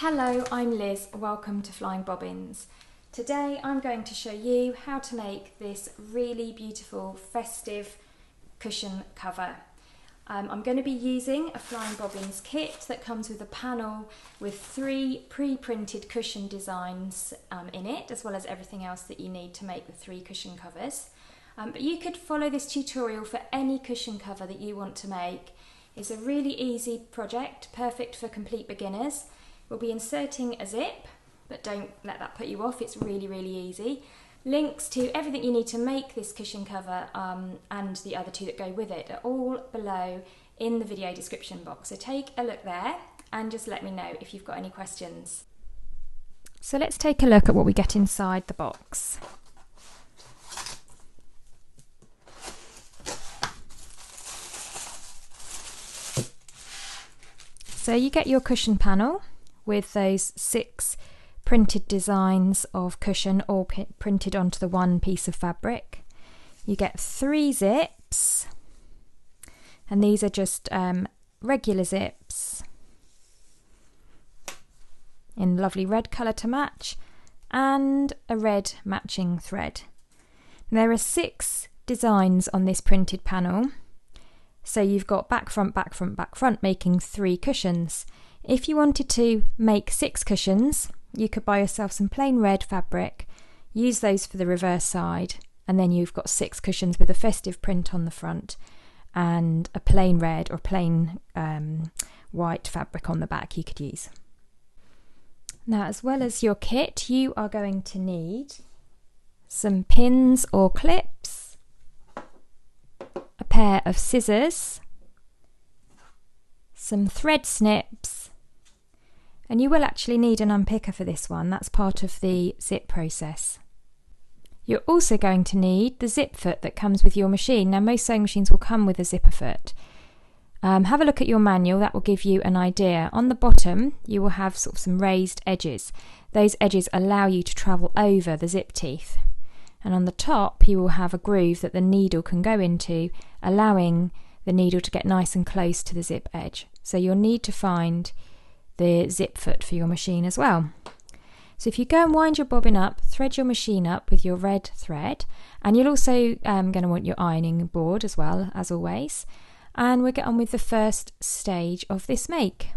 Hello, I'm Liz. Welcome to Flying Bobbins. Today I'm going to show you how to make this really beautiful festive cushion cover. I'm going to be using a Flying Bobbins kit that comes with a panel with 3 pre-printed cushion designs in it, as well as everything else that you need to make the 3 cushion covers. But you could follow this tutorial for any cushion cover that you want to make. It's a really easy project, perfect for complete beginners. We'll be inserting a zip, but don't let that put you off, it's really easy. Links to everything you need to make this cushion cover and the other 2 that go with it are all below in the video description box. So take a look there and just let me know if you've got any questions. So let's take a look at what we get inside the box. So you get your cushion panel with those 6 printed designs of cushion all printed onto the one piece of fabric. You get 3 zips, and these are just regular zips in lovely red colour to match, and a red matching thread. And there are 6 designs on this printed panel, so you've got back, front, back, front, back, front, making 3 cushions. If you wanted to make 6 cushions, you could buy yourself some plain red fabric, use those for the reverse side, and then you've got 6 cushions with a festive print on the front and a plain red or plain white fabric on the back you could use. Now, as well as your kit, you are going to need some pins or clips, a pair of scissors, some thread snips, and you will actually need an unpicker for this one. That's part of the zip process. You're also going to need the zip foot that comes with your machine. Now, most sewing machines will come with a zipper foot. Have a look at your manual, that will give you an idea. On the bottom you will have sort of some raised edges. Those edges allow you to travel over the zip teeth. And on the top you will have a groove that the needle can go into, allowing the needle to get nice and close to the zip edge. So you'll need to find the zip foot for your machine as well. So if you go and wind your bobbin up, thread your machine up with your red thread, and you'll also going to want your ironing board as well, as always. And we'll get on with the first stage of this make.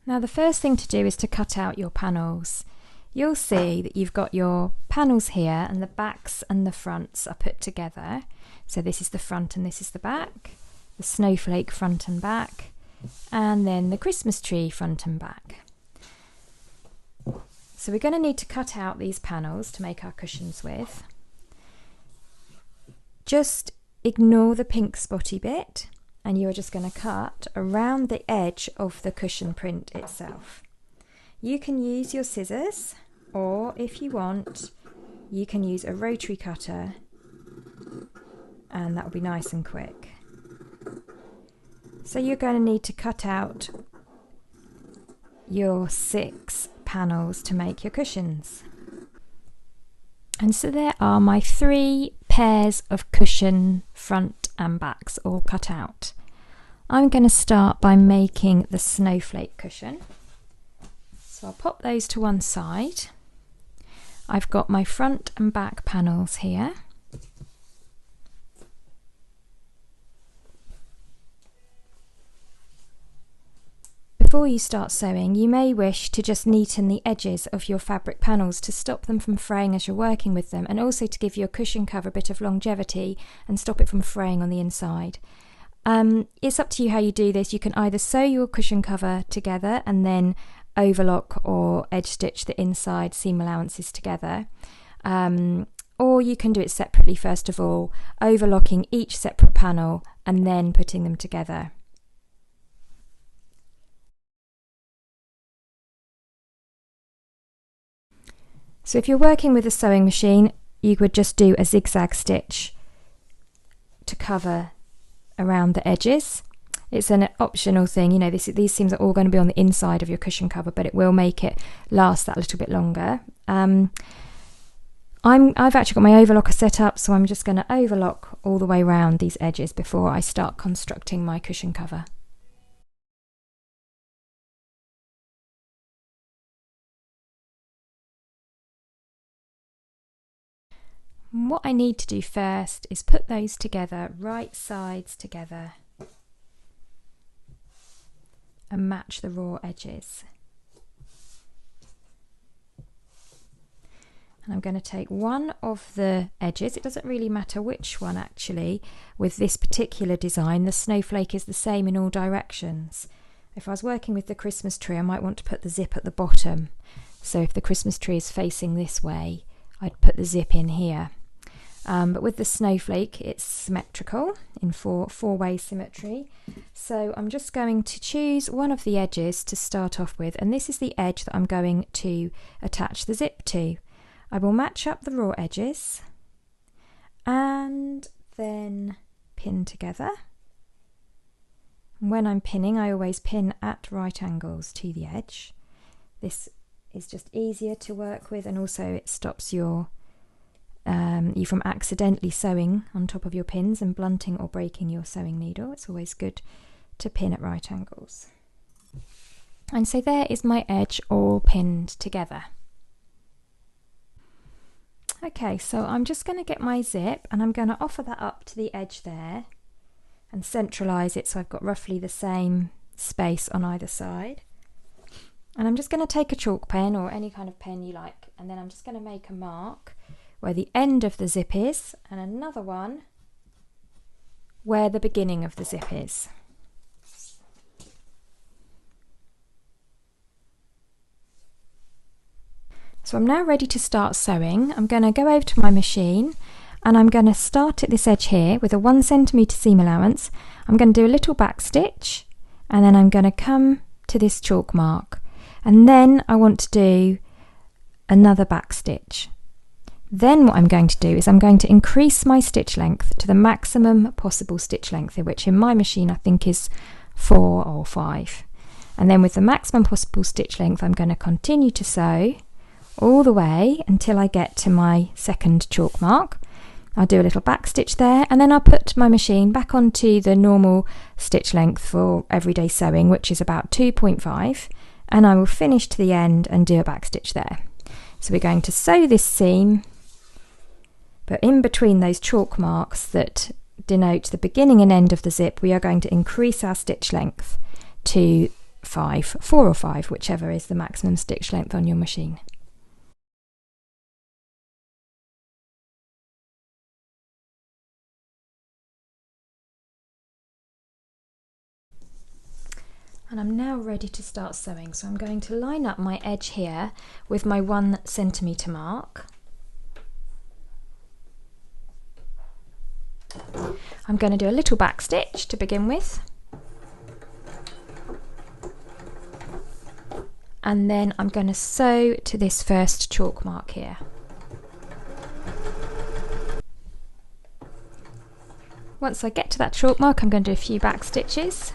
Now, the first thing to do is to cut out your panels. You'll see that you've got your panels here, and the backs and the fronts are put together. So this is the front and this is the back, the snowflake front and back, and then the Christmas tree front and back. So we're going to need to cut out these panels to make our cushions with. Just ignore the pink spotty bit, and you're just going to cut around the edge of the cushion print itself. You can use your scissors, or if you want, you can use a rotary cutter, and that will be nice and quick. So you're going to need to cut out your 6 panels to make your cushions. And so there are my 3 pairs of cushion front and backs all cut out. I'm going to start by making the snowflake cushion. So I'll pop those to one side. I've got my front and back panels here. Before you start sewing, you may wish to just neaten the edges of your fabric panels to stop them from fraying as you're working with them, and also to give your cushion cover a bit of longevity and stop it from fraying on the inside. It's up to you how you do this. You can either sew your cushion cover together and then overlock or edge stitch the inside seam allowances together, or you can do it separately first of all, overlocking each separate panel and then putting them together. So if you're working with a sewing machine, you would just do a zigzag stitch to cover around the edges. It's an optional thing, you know, these seams are all going to be on the inside of your cushion cover, but it will make it last that little bit longer. I've actually got my overlocker set up, so I'm just going to overlock all the way around these edges before I start constructing my cushion cover. And what I need to do first is put those together, right sides together, and match the raw edges. And I'm going to take one of the edges, it doesn't really matter which one actually, with this particular design. The snowflake is the same in all directions. If I was working with the Christmas tree, I might want to put the zip at the bottom. So if the Christmas tree is facing this way, I'd put the zip in here. But with the snowflake, it's symmetrical in four-way symmetry. So I'm just going to choose one of the edges to start off with, and this is the edge that I'm going to attach the zip to. I will match up the raw edges and then pin together. When I'm pinning, I always pin at right angles to the edge. This is just easier to work with, and also it stops you from accidentally sewing on top of your pins and blunting or breaking your sewing needle. It's always good to pin at right angles. And so there is my edge all pinned together. Okay, so I'm just going to get my zip and I'm going to offer that up to the edge there and centralise it so I've got roughly the same space on either side. And I'm just going to take a chalk pen or any kind of pen you like, and then I'm just going to make a mark where the end of the zip is and another one where the beginning of the zip is. So I'm now ready to start sewing. I'm going to go over to my machine and I'm going to start at this edge here with a 1 centimetre seam allowance. I'm going to do a little back stitch and then I'm going to come to this chalk mark, and then I want to do another back stitch. Then what I'm going to do is I'm going to increase my stitch length to the maximum possible stitch length, which in my machine I think is 4 or 5. And then with the maximum possible stitch length I'm going to continue to sew all the way until I get to my second chalk mark. I'll do a little back stitch there, and then I'll put my machine back onto the normal stitch length for everyday sewing, which is about 2.5, and I will finish to the end and do a back stitch there. So we're going to sew this seam, but in between those chalk marks that denote the beginning and end of the zip, we are going to increase our stitch length to 4 or 5, whichever is the maximum stitch length on your machine. And I'm now ready to start sewing, so I'm going to line up my edge here with my 1 centimetre mark. I'm going to do a little back stitch to begin with, and then I'm going to sew to this first chalk mark here. Once I get to that chalk mark, I'm going to do a few back stitches.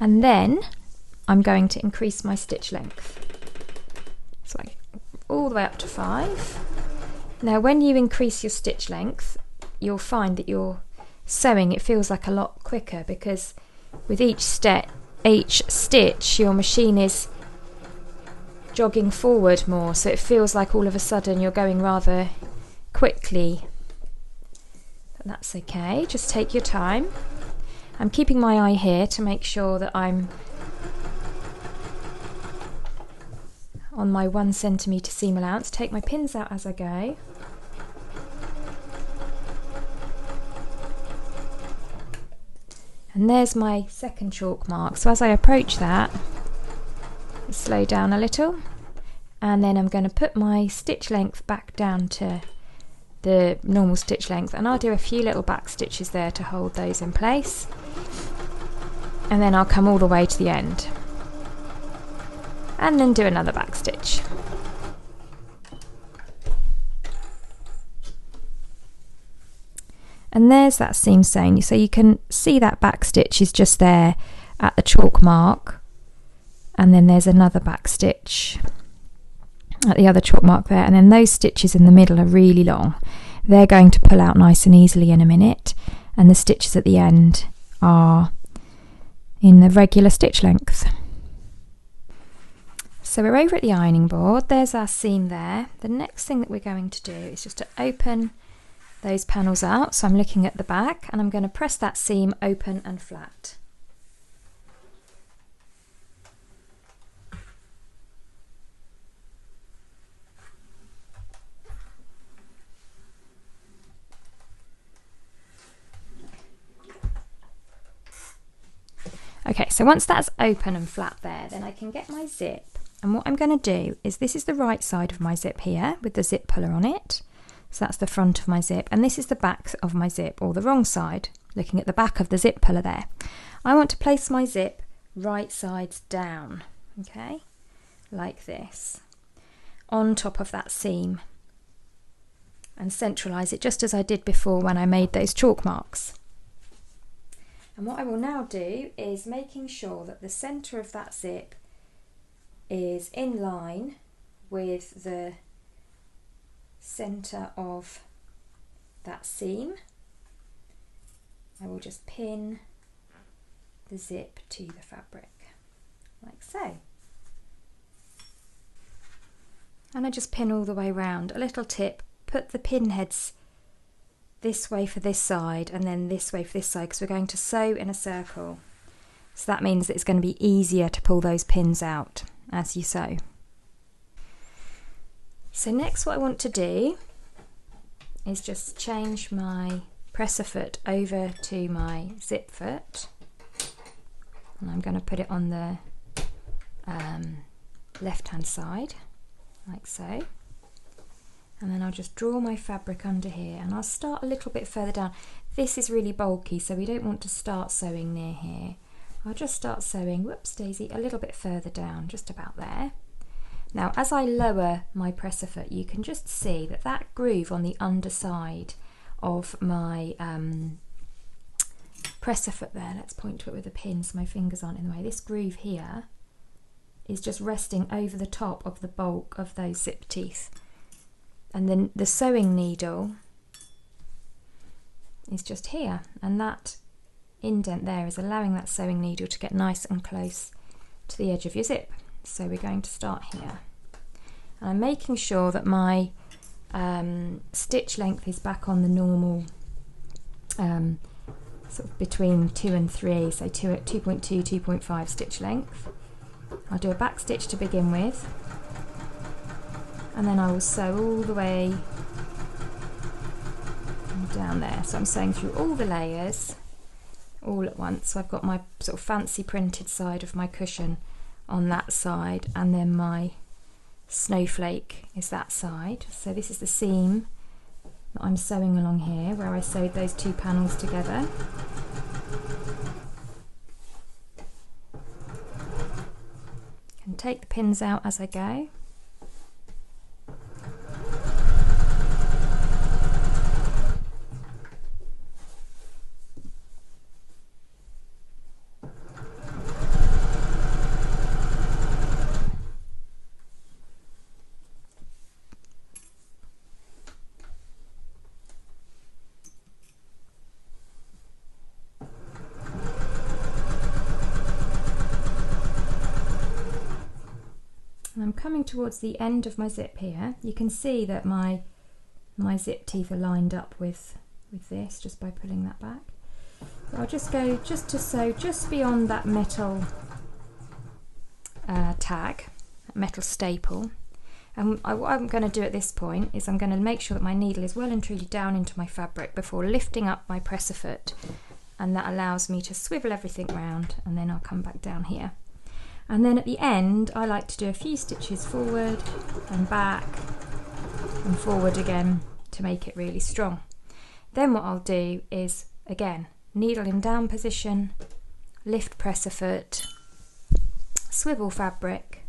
And then I'm going to increase my stitch length. So all the way up to 5. Now when you increase your stitch length, you'll find that your sewing, it feels like a lot quicker, because with each stitch your machine is jogging forward more, so it feels like all of a sudden you're going rather quickly. But that's okay, just take your time. I'm keeping my eye here to make sure that I'm on my 1 centimetre seam allowance. Take my pins out as I go. And there's my second chalk mark. So as I approach that, I slow down a little, and then I'm going to put my stitch length back down to the normal stitch length, and I'll do a few little back stitches there to hold those in place, and then I'll come all the way to the end and then do another back stitch. And there's that seam sewn, so you can see that back stitch is just there at the chalk mark, and then there's another back stitch at the other chalk mark there, and then those stitches in the middle are really long. They're going to pull out nice and easily in a minute, and the stitches at the end are in the regular stitch length. So we're over at the ironing board, there's our seam there. The next thing that we're going to do is just to open those panels out. So I'm looking at the back and I'm going to press that seam open and flat. Okay, so once that's open and flat there, then I can get my zip. And what I'm going to do is, this is the right side of my zip here with the zip puller on it. So that's the front of my zip, and this is the back of my zip, or the wrong side, looking at the back of the zip puller there. I want to place my zip right sides down, okay, like this, on top of that seam, and centralise it just as I did before when I made those chalk marks. And what I will now do is making sure that the centre of that zip is in line with the centre of that seam. I will just pin the zip to the fabric, like so. And I just pin all the way round. A little tip, put the pin heads this way for this side and then this way for this side, because we're going to sew in a circle. So that means that it's going to be easier to pull those pins out as you sew. So next what I want to do is just change my presser foot over to my zip foot, and I'm going to put it on the left hand side like so. And then I'll just draw my fabric under here, and I'll start a little bit further down. This is really bulky, so we don't want to start sewing near here. I'll just start sewing, whoops daisy, a little bit further down, just about there. Now as I lower my presser foot, you can just see that that groove on the underside of my presser foot there, let's point to it with a pin so my fingers aren't in the way. This groove here is just resting over the top of the bulk of those zip teeth. And then the sewing needle is just here, and that indent there is allowing that sewing needle to get nice and close to the edge of your zip. So we're going to start here, and I'm making sure that my stitch length is back on the normal sort of between 2 and 3, so 2.2, 2.5 stitch length. I'll do a back stitch to begin with, and then I will sew all the way down there. So I'm sewing through all the layers all at once. So I've got my sort of fancy printed side of my cushion on that side, and then my snowflake is that side. So this is the seam that I'm sewing along here, where I sewed those two panels together. Can take the pins out as I go. I'm coming towards the end of my zip here. You can see that my zip teeth are lined up with this just by pulling that back. So I'll just go just to sew just beyond that metal tag, that metal staple. And what I'm going to do at this point is I'm going to make sure that my needle is well and truly down into my fabric before lifting up my presser foot, and that allows me to swivel everything round, and then I'll come back down here. And then at the end, I like to do a few stitches forward and back and forward again to make it really strong. Then what I'll do is, again, needle in down position, lift presser foot, swivel fabric,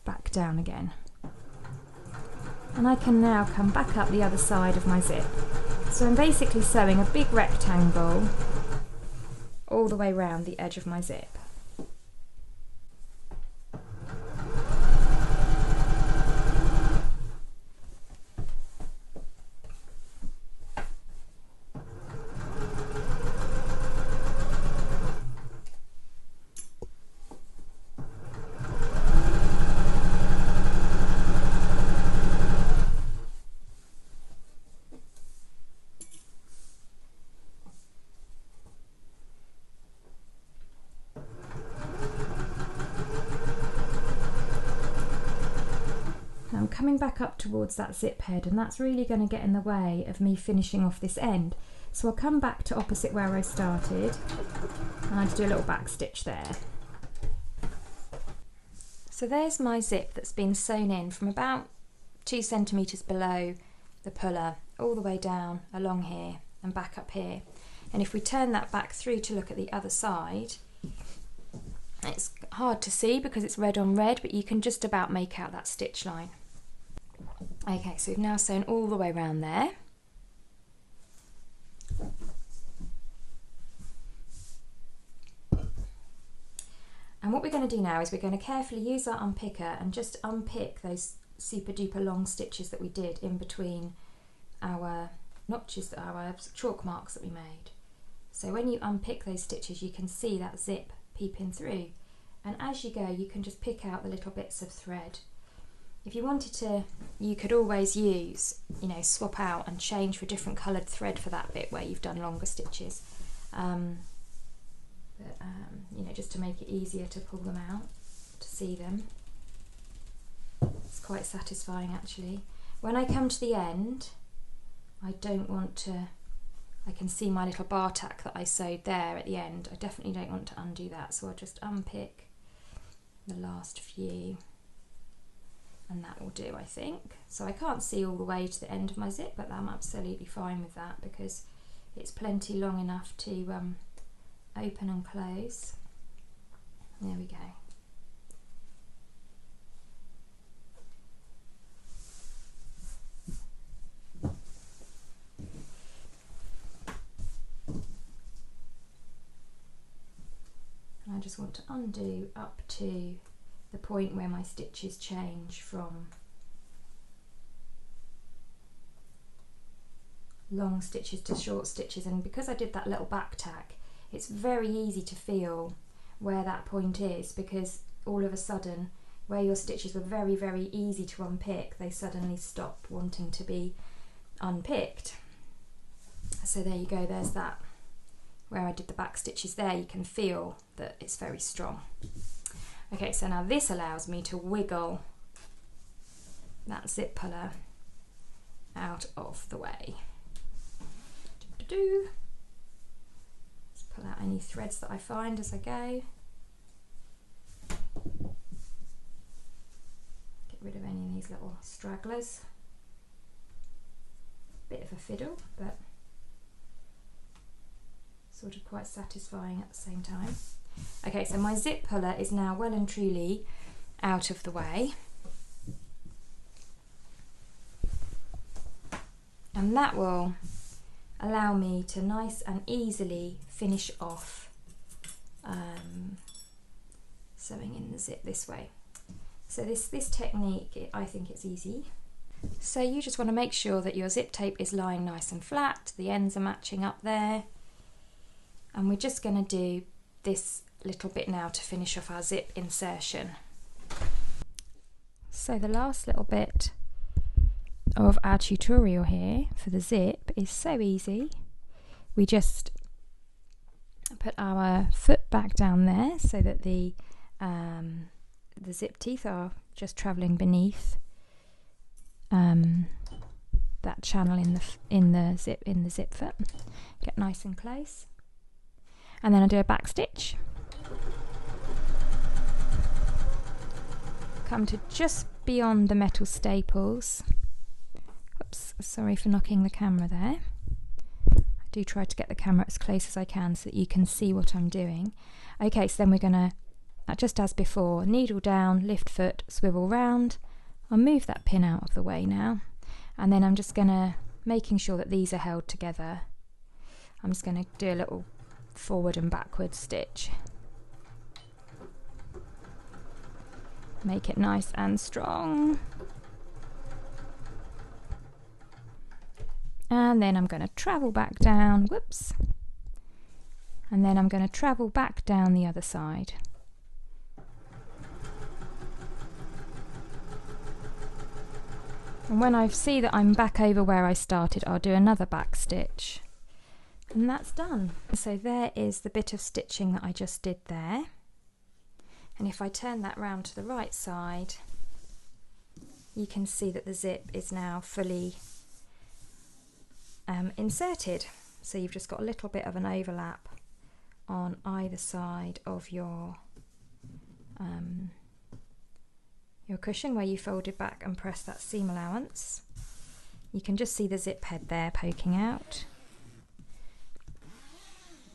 back down again. And I can now come back up the other side of my zip. So I'm basically sewing a big rectangle all the way around the edge of my zip. coming back up towards that zip head, and that's really going to get in the way of me finishing off this end. So I'll come back to opposite where I started, and I'll just do a little back stitch there. So there's my zip that's been sewn in from about 2 centimetres below the puller, all the way down along here and back up here. And if we turn that back through to look at the other side, it's hard to see because it's red on red, but you can just about make out that stitch line. Okay, so we've now sewn all the way around there. And what we're going to do now is we're going to carefully use our unpicker and just unpick those super duper long stitches that we did in between our notches, our chalk marks that we made. So when you unpick those stitches, you can see that zip peeping through, and as you go you can just pick out the little bits of thread. If you wanted to, you could always use, you know, swap out and change for different coloured thread for that bit where you've done longer stitches, you know, just to make it easier to pull them out, to see them. It's quite satisfying actually. When I come to the end, I don't want to, I can see my little bar tack that I sewed there at the end. I definitely don't want to undo that, so I'll just unpick the last few, and that will do, I think. So I can't see all the way to the end of my zip, but I'm absolutely fine with that because it's plenty long enough to open and close. There we go. I just want to undo up to the point where my stitches change from long stitches to short stitches, and because I did that little back tack, it's very easy to feel where that point is, because all of a sudden where your stitches were very, very easy to unpick, they suddenly stop wanting to be unpicked. So there you go, there's that. Where I did the back stitches there, you can feel that it's very strong. Okay, so now this allows me to wiggle that zip puller out of the way. Just pull out any threads that I find as I go. Get rid of any of these little stragglers. Bit of a fiddle, but sort of quite satisfying at the same time. Okay, so my zip puller is now well and truly out of the way, and that will allow me to nice and easily finish off sewing in the zip this way. So this technique, I think it's easy. So you just want to make sure that your zip tape is lying nice and flat, the ends are matching up there. And we're just going to do this little bit now to finish off our zip insertion. So the last little bit of our tutorial here for the zip is so easy. We just put our foot back down there so that the zip teeth are just travelling beneath that channel in the zip foot. Get nice and close. And then I do a back stitch, come to just beyond the metal staples. Oops, sorry for knocking the camera there. I do try to get the camera as close as I can so that you can see what I'm doing. Okay, so then we're going to, just as before, needle down, lift foot, swivel round. I'll move that pin out of the way now, and then I'm just going to, making sure that these are held together, I'm just going to do a little forward and backward stitch. Make it nice and strong. And then I'm going to travel back down, whoops. And then I'm going to travel back down the other side. And when I see that I'm back over where I started, I'll do another back stitch. And that's done. So there is the bit of stitching that I just did there. And if I turn that round to the right side, you can see that the zip is now fully inserted. So you've just got a little bit of an overlap on either side of your cushion where you folded back and pressed that seam allowance. You can just see the zip head there poking out.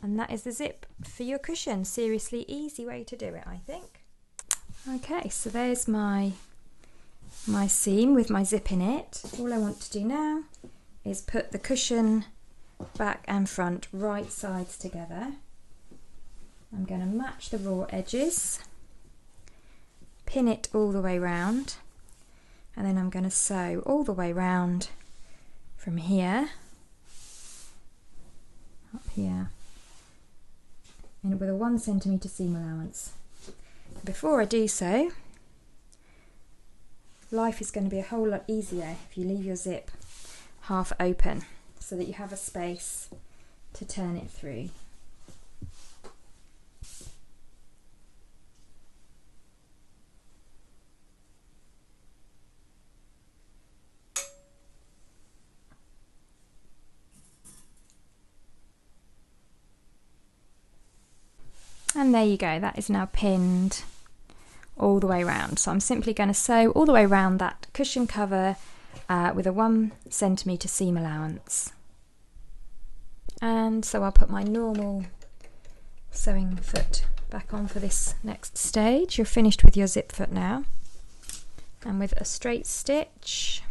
And that is the zip for your cushion. Seriously easy way to do it, I think. Okay, so there's my seam with my zip in it. All I want to do now is put the cushion back and front right sides together. I'm going to match the raw edges, pin it all the way round, and then I'm going to sew all the way round from here up here, and with a 1 centimetre seam allowance. Before I do so, life is going to be a whole lot easier if you leave your zip half open so that you have a space to turn it through. And there you go, that is now pinned all the way around. So I'm simply going to sew all the way around that cushion cover with a 1 centimetre seam allowance. And so I'll put my normal sewing foot back on for this next stage. You're finished with your zip foot now. And with a straight stitch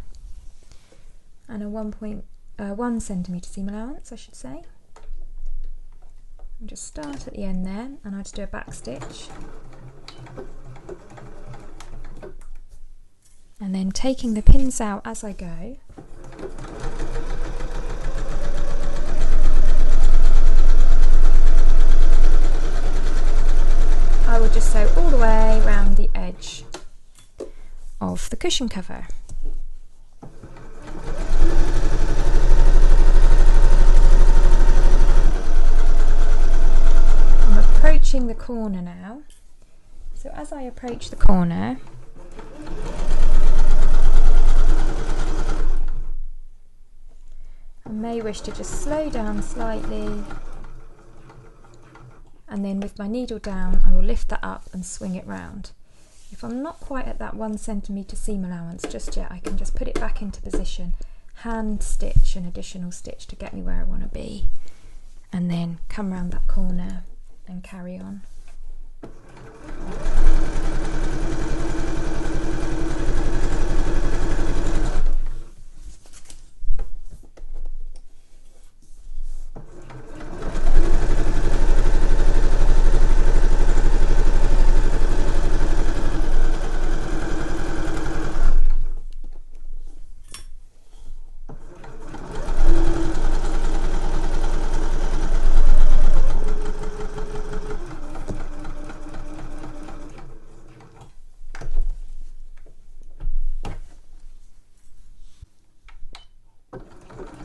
and a 1 centimetre seam allowance, I should say. And just start at the end there, and I just do a back stitch. And then taking the pins out as I go. I will just sew all the way around the edge of the cushion cover. Approaching the corner now. So as I approach the corner, I may wish to just slow down slightly, and then with my needle down I will lift that up and swing it round. If I'm not quite at that 1 centimetre seam allowance just yet, I can just put it back into position, hand stitch an additional stitch to get me where I want to be, and then come round that corner and carry on.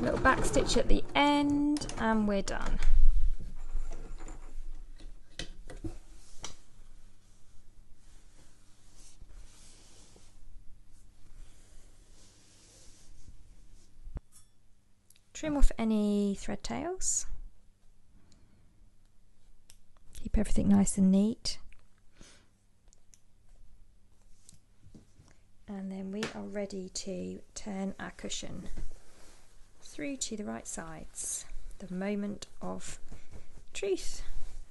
Little back stitch at the end and we're done. Trim off any thread tails. Keep everything nice and neat. And then we are ready to turn our cushion through to the right sides. The moment of truth.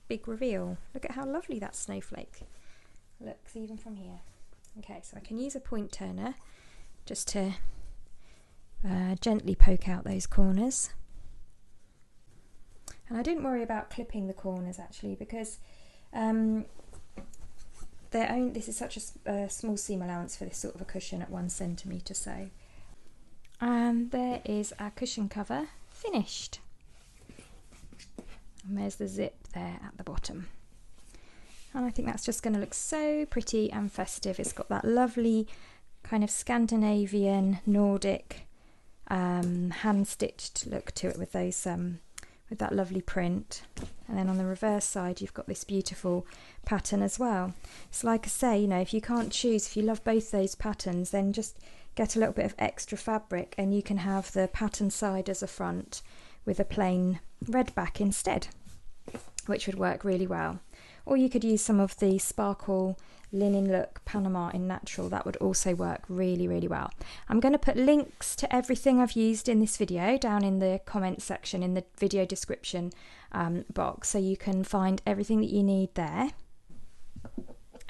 Big reveal. Look at how lovely that snowflake looks even from here. Okay, so I can use a point turner just to gently poke out those corners. And I didn't worry about clipping the corners actually, because this is such a small seam allowance for this sort of a cushion at 1 centimetre. So, and there is our cushion cover finished. And there's the zip there at the bottom. And I think that's just going to look so pretty and festive. It's got that lovely kind of Scandinavian, Nordic, hand-stitched look to it with those with that lovely print. And then on the reverse side you've got this beautiful pattern as well. So like I say, you know, if you can't choose, if you love both those patterns, then just get a little bit of extra fabric and you can have the pattern side as a front with a plain red back instead, which would work really well. Or you could use some of the sparkle linen look Panama in natural. That would also work really, really well. I'm going to put links to everything I've used in this video down in the comments section in the video description box, so you can find everything that you need there.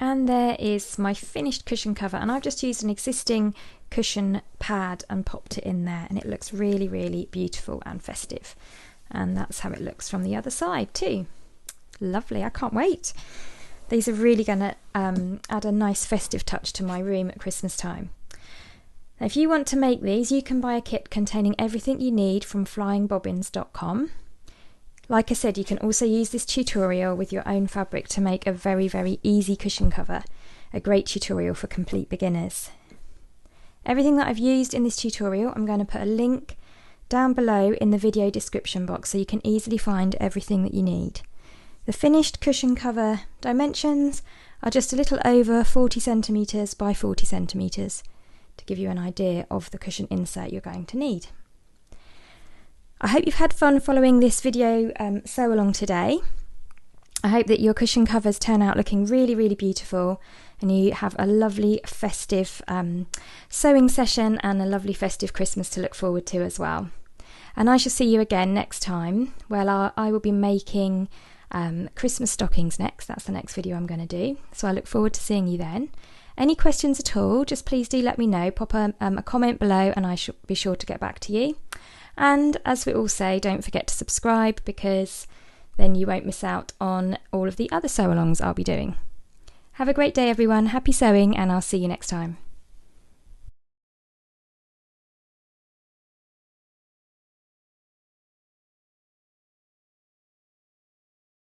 And there is my finished cushion cover, and I've just used an existing cushion pad and popped it in there, and it looks really, really beautiful and festive. And that's how it looks from the other side too. Lovely, I can't wait. These are really going to add a nice festive touch to my room at Christmas time. Now, if you want to make these, you can buy a kit containing everything you need from flyingbobbins.com. Like I said, you can also use this tutorial with your own fabric to make a very, very easy cushion cover. A great tutorial for complete beginners. Everything that I've used in this tutorial, I'm going to put a link down below in the video description box so you can easily find everything that you need. The finished cushion cover dimensions are just a little over 40 centimetres by 40 centimetres to give you an idea of the cushion insert you're going to need. I hope you've had fun following this video sew along today. I hope that your cushion covers turn out looking really, really beautiful and you have a lovely festive sewing session and a lovely festive Christmas to look forward to as well. And I shall see you again next time. Well, I will be making Christmas stockings next. That's the next video I'm going to do. So I look forward to seeing you then. Any questions at all, just please do let me know. Pop a comment below and I shall be sure to get back to you. And as we all say, don't forget to subscribe, because then you won't miss out on all of the other sew-alongs I'll be doing. Have a great day everyone, happy sewing, and I'll see you next time.